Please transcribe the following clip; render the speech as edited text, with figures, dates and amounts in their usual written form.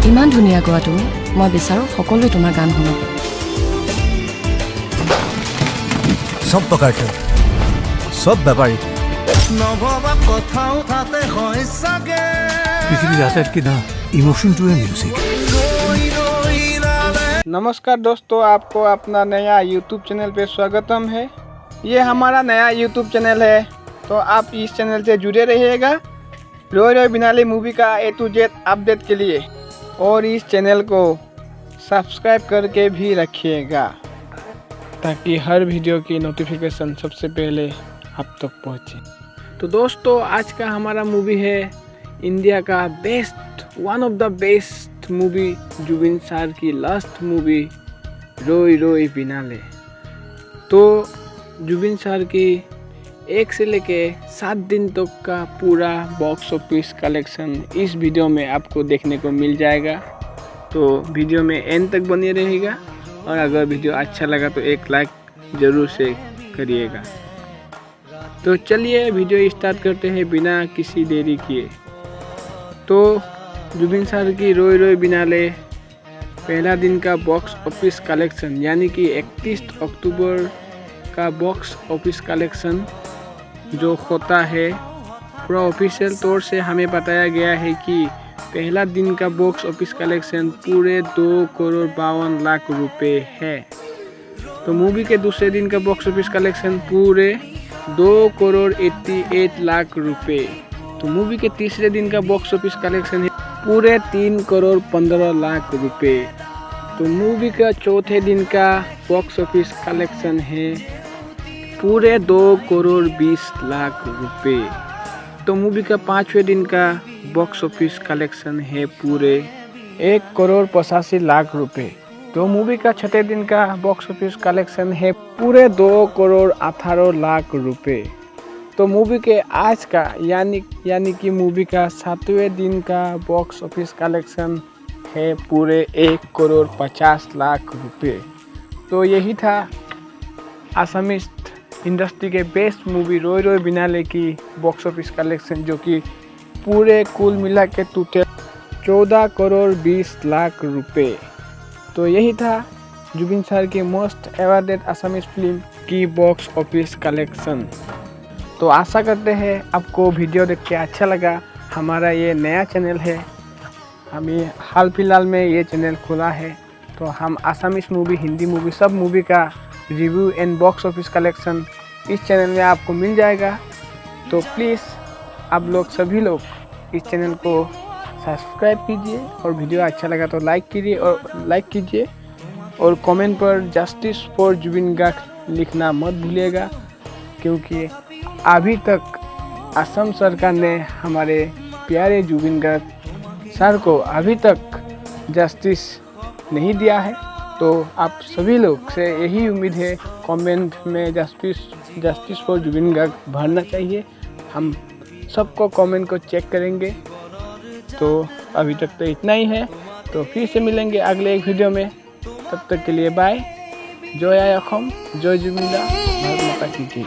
ইমান ধুনীয়া গোৱা তুমি মই বিচাৰো সকলোৱে তোমাৰ গান শুনক সব প্রকার খেল সব ব্যাপারী নভবা কথাও তাতে হয় সাগে পৃথিবীর আসার কি না ইমোশন টু এ মিউজিক। नमस्कार दोस्तों, आपको अपना नया YouTube चैनल पे स्वागतम है। ये हमारा नया YouTube चैनल है, तो आप इस चैनल से जुड़े रहिएगा रोय रोय बिनाले मूवी का A to Z अपडेट के लिए, और इस चैनल को सब्सक्राइब करके भी रखिएगा ताकि हर वीडियो की नोटिफिकेशन सबसे पहले आप तक पहुँचे। तो दोस्तों, आज का हमारा मूवी है इंडिया का one of the best movie, Zubeen sir की लास्ट मूवी रोय रोय बिनाले। तो जुबिन सर की 1 से लेके 7 दिन तक का पूरा बॉक्स ऑफिस कलेक्शन इस वीडियो में आपको देखने को मिल जाएगा। तो वीडियो में एंड तक बने रहेगा, और अगर वीडियो अच्छा लगा तो एक लाइक ज़रूर से करिएगा। तो चलिए वीडियो स्टार्ट करते हैं बिना किसी देरी किए। तो जुबिन सर की रोय रोय बिनाले पहला दिन का बॉक्स ऑफिस कलेक्शन यानी कि 31 अक्टूबर का बॉक्स ऑफिस कलेक्शन जो होता है, पूरा ऑफिशियल तौर से हमें बताया गया है कि पहला दिन का बॉक्स ऑफिस कलेक्शन पूरे 2,52,00,000 रुपए है। तो मूवी के दूसरे दिन का बॉक्स ऑफिस कलेक्शन पूरे 2,88,00,000 रुपए। तो मूवी के तीसरे दिन का बॉक्स ऑफिस कलेक्शन है पूरे 3,15,00,000 रुपए। तो मूवी का चौथे दिन का बॉक्स ऑफिस कलेक्शन है पूरे 2,20,00,000 रुपए। तो मूवी का पाँचवें दिन का बॉक्स ऑफिस कलेक्शन है पूरे 1,85,00,000 रुपए। तो मूवी का छठे दिन का बॉक्स ऑफिस कलेक्शन है पूरे 2,18,00,000 रुपए। तो मूवी के आज का यानी कि मूवी का 7वें दिन का बॉक्स ऑफिस कलेक्शन है पूरे 1,50,00,000 रुपए। तो यही था असमीज इंडस्ट्री के बेस्ट मूवी रोय रोय बिनाले की बॉक्स ऑफिस कलेक्शन, जो कि पूरे कुल मिला के टोटल 14,20,00,000 रुपए। तो यही था जुबिन सर की मोस्ट अवार्डेड असमीज फिल्म की बॉक्स ऑफिस कलेक्शन। तो आशा करते हैं आपको वीडियो देख के अच्छा लगा। हमारा ये नया चैनल है, हमें हाल फिलहाल में ये चैनल खुला है, तो हम असमीज मूवी, हिंदी मूवी, सब मूवी का review and box office collection इस चैनल में आपको मिल जाएगा। तो प्लीज़ आप लोग सभी लोग इस चैनल को सब्सक्राइब कीजिए, और वीडियो अच्छा लगा तो लाइक कीजिए और कमेंट पर जस्टिस फॉर जुबिन गार्ग लिखना मत भूलिएगा, क्योंकि अभी तक असम सरकार ने हमारे प्यारे जुबिन गार्ग सर को अभी तक जस्टिस नहीं दिया है। तो आप सभी लोग से यही उम्मीद है, कमेंट में जस्टिस फॉर जुबिन गार्ग भरना चाहिए। हम सबको कमेंट को चेक करेंगे। तो अभी तक तो इतना ही है, तो फिर से मिलेंगे अगले एक वीडियो में। तब तक के लिए बाय। जय असम, जय जुबिन दा, भारत माता की जय।